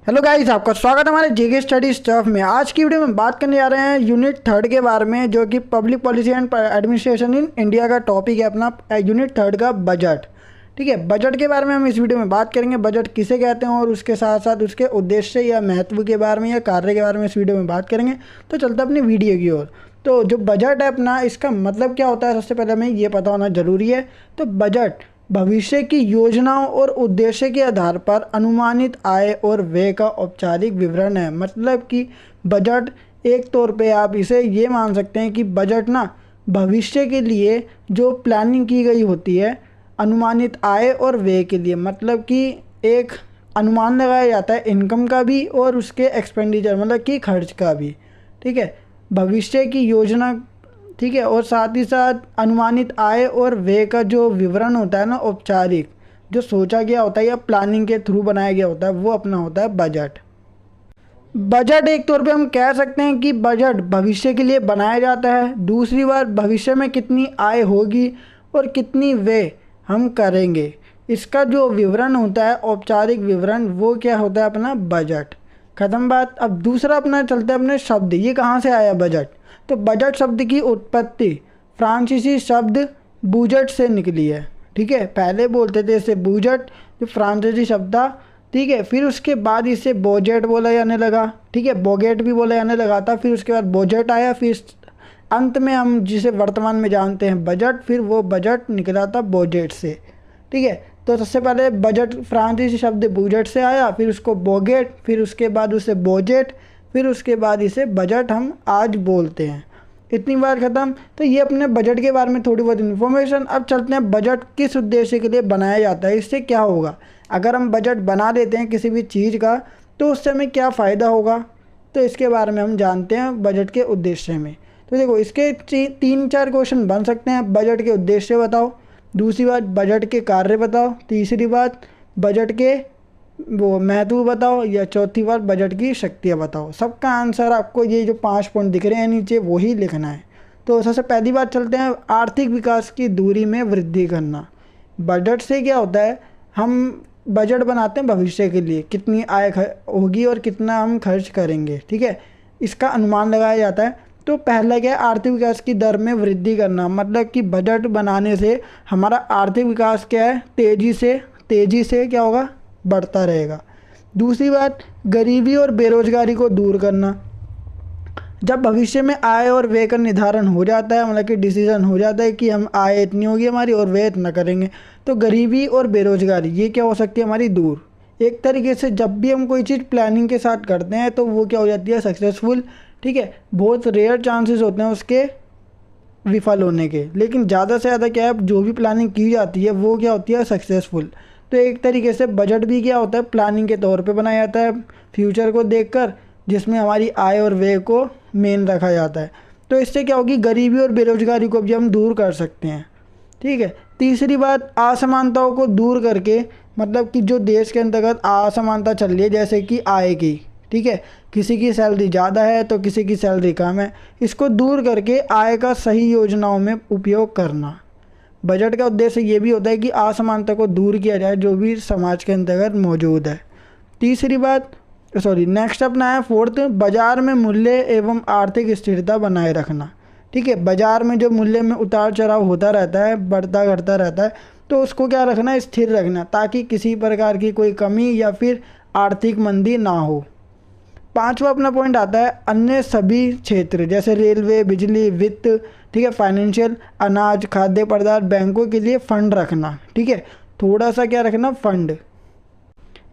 Hello guys, आपका स्वागत है हमारे जेके स्टडी स्टफ में। आज की वीडियो में बात करने जा रहे हैं यूनिट थर्ड के बारे में, जो कि public policy and administration in India का टॉपिक है अपना यूनिट थर्ड का बजट। ठीक है, बजट के बारे में हम इस वीडियो में बात करेंगे। बजट किसे कहते हैं और उसके साथ साथ उसके उद्देश्य या महत्व के बारे में या कार्य के बारे में इस वीडियो में बात करेंगे। तो चलते अपनी वीडियो की ओर। तो जो बजट है अपना, इसका मतलब क्या होता है, सबसे पहले हमें ये पता होना ज़रूरी है। तो बजट भविष्य की योजनाओं और उद्देश्य के आधार पर अनुमानित आय और व्यय का औपचारिक विवरण है। मतलब कि बजट एक तौर पे आप इसे ये मान सकते हैं कि बजट ना भविष्य के लिए जो प्लानिंग की गई होती है अनुमानित आय और व्यय के लिए, मतलब कि एक अनुमान लगाया जाता है इनकम का भी और उसके एक्सपेंडिचर मतलब कि खर्च का भी। ठीक है, भविष्य की योजना। ठीक है, और साथ ही साथ अनुमानित आय और व्यय का जो विवरण होता है ना, औपचारिक जो सोचा गया होता है या प्लानिंग के थ्रू बनाया गया होता है, वो अपना होता है बजट। बजट एक तौर पे हम कह सकते हैं कि बजट भविष्य के लिए बनाया जाता है। दूसरी बात, भविष्य में कितनी आय होगी और कितनी व्यय हम करेंगे, इसका जो विवरण होता है औपचारिक विवरण, वो क्या होता है अपना बजट। ख़त्म बात। अब दूसरा अपना चलते हैं अपने शब्द, ये कहाँ से आया बजट। तो बजट शब्द की उत्पत्ति फ्रांसीसी शब्द बूजट से निकली है। ठीक है, पहले बोलते थे इसे बूजट, जो फ्रांसीसी शब्द था। ठीक है, फिर उसके बाद इसे बोजेट बोला जाने लगा। ठीक है, बोगेट भी बोला जाने लगा था। फिर उसके बाद बोजेट आया, फिर अंत में हम जिसे वर्तमान में जानते हैं बजट, फिर वो बजट निकला था बोजेट से। ठीक है, तो सबसे पहले बजट फ्रांसीसी शब्द बूजेट से आया, फिर उसको बोगेट, फिर उसके बाद उसे बोजेट, फिर उसके बाद इसे बजट हम आज बोलते हैं। इतनी बार ख़त्म। तो ये अपने बजट के बारे में थोड़ी बहुत इन्फॉर्मेशन। अब चलते हैं बजट किस उद्देश्य के लिए बनाया जाता है, इससे क्या होगा। अगर हम बजट बना देते हैं किसी भी चीज़ का, तो उससे हमें क्या फ़ायदा होगा, तो इसके बारे में हम जानते हैं बजट के उद्देश्य में। तो देखो, इसके 3-4 क्वेश्चन बन सकते हैं। बजट के उद्देश्य बताओ, दूसरी बात बजट के कार्य बताओ, तीसरी बात बजट के वो महत्व बताओ, या चौथी बात बजट की शक्तियाँ बताओ। सबका आंसर आपको ये जो 5 पॉइंट दिख रहे हैं नीचे वही लिखना है। तो सबसे पहली बात चलते हैं, आर्थिक विकास की दूरी में वृद्धि करना। बजट से क्या होता है, हम बजट बनाते हैं भविष्य के लिए, कितनी आय होगी और कितना हम खर्च करेंगे। ठीक है, इसका अनुमान लगाया जाता है। तो पहला क्या है, आर्थिक विकास की दर में वृद्धि करना। मतलब कि बजट बनाने से हमारा आर्थिक विकास क्या है, तेज़ी से क्या होगा, बढ़ता रहेगा। दूसरी बात, गरीबी और बेरोजगारी को दूर करना। जब भविष्य में आय और व्यय का निर्धारण हो जाता है, मतलब कि डिसीजन हो जाता है कि हम आय इतनी होगी हमारी और व्यय इतना करेंगे, तो गरीबी और बेरोजगारी ये क्या हो सकती है हमारी, दूर। एक तरीके से जब भी हम कोई चीज़ प्लानिंग के साथ करते हैं तो वो क्या हो जाती है, सक्सेसफुल। ठीक है, बहुत रेयर चांसेस होते हैं उसके विफल होने के, लेकिन ज़्यादा से ज़्यादा क्या है, जो भी प्लानिंग की जाती है वो क्या होती है, सक्सेसफुल। तो एक तरीके से बजट भी क्या होता है, प्लानिंग के तौर पे बनाया जाता है फ्यूचर को देखकर, जिसमें हमारी आय और व्यय को मेन रखा जाता है। तो इससे क्या होगी, गरीबी और बेरोजगारी को भी हम दूर कर सकते हैं। ठीक है, तीसरी बात, असमानताओं को दूर करके, मतलब कि जो देश के अंतर्गत असमानता चल रही है, जैसे कि आय की। ठीक है, किसी की सैलरी ज़्यादा है तो किसी की सैलरी कम है, इसको दूर करके आय का सही योजनाओं में उपयोग करना। बजट का उद्देश्य ये भी होता है कि असमानता को दूर किया जाए जो भी समाज के अंतर्गत मौजूद है। तीसरी बात, नेक्स्ट अपना है फोर्थ, बाजार में मूल्य एवं आर्थिक स्थिरता बनाए रखना। ठीक है, बाजार में जो मूल्य में उतार चढ़ाव होता रहता है, बढ़ता घटता रहता है, तो उसको क्या रखना, स्थिर रखना, ताकि किसी प्रकार की कोई कमी या फिर आर्थिक मंदी ना हो। पांचवा अपना पॉइंट आता है, अन्य सभी क्षेत्र जैसे रेलवे, बिजली, वित्त, ठीक है, फाइनेंशियल, अनाज, खाद्य पदार्थ, बैंकों के लिए फंड रखना। ठीक है, थोड़ा सा क्या रखना, फंड।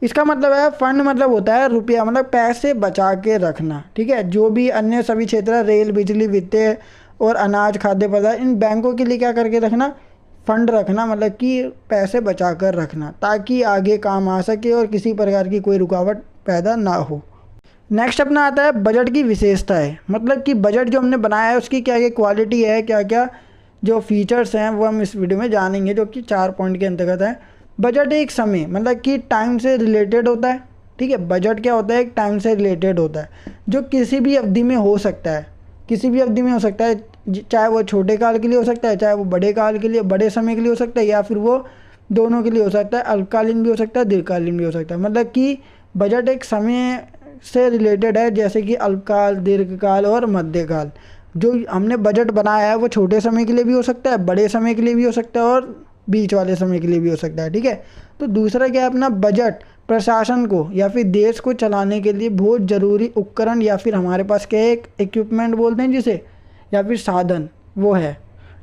इसका मतलब है, फंड मतलब होता है रुपया, मतलब पैसे बचा के रखना। ठीक है, जो भी अन्य सभी क्षेत्र, रेल, बिजली, वित्त और अनाज, खाद्य पदार्थ, इन बैंकों के लिए क्या करके रखना, फंड रखना, मतलब कि पैसे बचा कर रखना, ताकि आगे काम आ सके और किसी प्रकार की कोई रुकावट पैदा ना हो। नेक्स्ट अपना आता है बजट की विशेषताएं। मतलब कि बजट जो हमने बनाया है उसकी क्या क्या क्वालिटी है, क्या क्या जो फीचर्स हैं, वो हम इस वीडियो में जानेंगे, जो कि 4 पॉइंट के अंतर्गत है। बजट एक समय मतलब कि टाइम से रिलेटेड होता है। ठीक है, बजट क्या होता है, एक टाइम से रिलेटेड होता है, जो किसी भी अवधि में हो सकता है, किसी भी अवधि में हो सकता है, चाहे वो छोटे काल के लिए हो सकता है, चाहे वो बड़े काल के लिए, बड़े समय के लिए हो सकता है, या फिर वो दोनों के लिए हो सकता है, अल्पकालीन भी हो सकता है, दीर्घकालीन भी हो सकता है। मतलब कि बजट एक समय से रिलेटेड है, जैसे कि अल्पकाल, दीर्घकाल और मध्यकाल। जो हमने बजट बनाया है वो छोटे समय के लिए भी हो सकता है, बड़े समय के लिए भी हो सकता है और बीच वाले समय के लिए भी हो सकता है। ठीक है, तो दूसरा क्या है अपना बजट प्रशासन को या फिर देश को चलाने के लिए बहुत ज़रूरी उपकरण या फिर हमारे पास क्या एक इक्विपमेंट बोलते हैं जिसे, या फिर साधन वो है।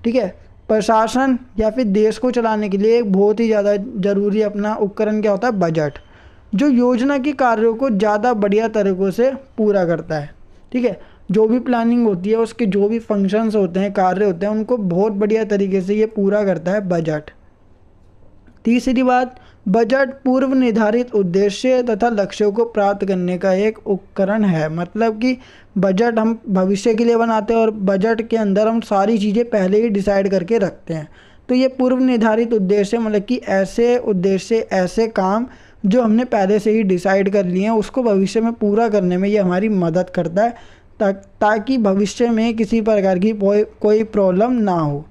ठीक है, प्रशासन या फिर देश को चलाने के लिए एक बहुत ही ज़्यादा ज़रूरी अपना उपकरण क्या होता है, बजट, जो योजना के कार्यों को ज़्यादा बढ़िया तरीक़ों से पूरा करता है। ठीक है, जो भी प्लानिंग होती है, उसके जो भी फंक्शंस होते हैं, कार्य होते हैं, उनको बहुत बढ़िया तरीके से ये पूरा करता है बजट। तीसरी बात, बजट पूर्व निर्धारित उद्देश्य तथा लक्ष्यों को प्राप्त करने का एक उपकरण है। मतलब कि बजट हम भविष्य के लिए बनाते हैं और बजट के अंदर हम सारी चीज़ें पहले ही डिसाइड करके रखते हैं। तो ये पूर्व निर्धारित उद्देश्य मतलब कि ऐसे उद्देश्य, ऐसे काम जो हमने पहले से ही डिसाइड कर लिए हैं, उसको भविष्य में पूरा करने में ये हमारी मदद करता है, ताकि भविष्य में किसी प्रकार की कोई प्रॉब्लम ना हो।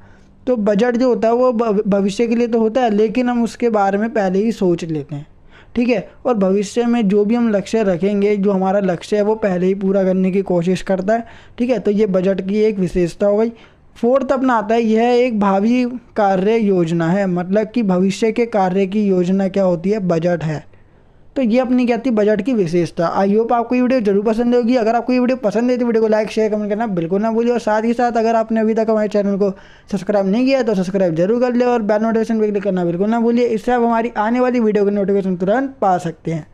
तो बजट जो होता है वो भविष्य के लिए तो होता है, लेकिन हम उसके बारे में पहले ही सोच लेते हैं। ठीक है, और भविष्य में जो भी हम लक्ष्य रखेंगे, जो हमारा लक्ष्य है वो पहले ही पूरा करने की कोशिश करता है। ठीक है, तो ये बजट की एक विशेषता हो गई। फोर्थ अपना आता है, यह एक भावी कार्य योजना है। मतलब कि भविष्य के कार्य की योजना क्या होती है, बजट है। तो ये अपनी क्या थी, बजट की विशेषता। आई होप आपको ये वीडियो जरूर पसंद होगी। अगर आपको ये वीडियो पसंद है तो वीडियो को लाइक, शेयर, कमेंट करना बिल्कुल ना भूलिए। और साथ ही साथ अगर आपने अभी तक हमारे चैनल को सब्सक्राइब नहीं किया तो सब्सक्राइब जरूर कर ले और बेल नोटिफिकेशन पे क्लिक करना बिल्कुल ना भूलिए। इससे आप हमारी आने वाली वीडियो की नोटिफिकेशन तुरंत पा सकते हैं।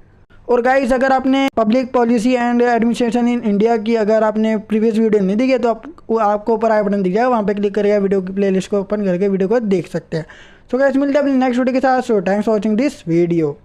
और गाइस, अगर आपने public policy and administration in India की अगर आपने प्रीवियस वीडियो नहीं देखी है तो आपको ऊपर आई बटन दिख जाएगा, वहाँ पे क्लिक करेगा, वीडियो की प्लेलिस्ट को ओपन करके वीडियो को देख सकते हैं। सो गाइस, मिलते हैं अपनी नेक्स्ट वीडियो के साथ। So thanks for watching this video.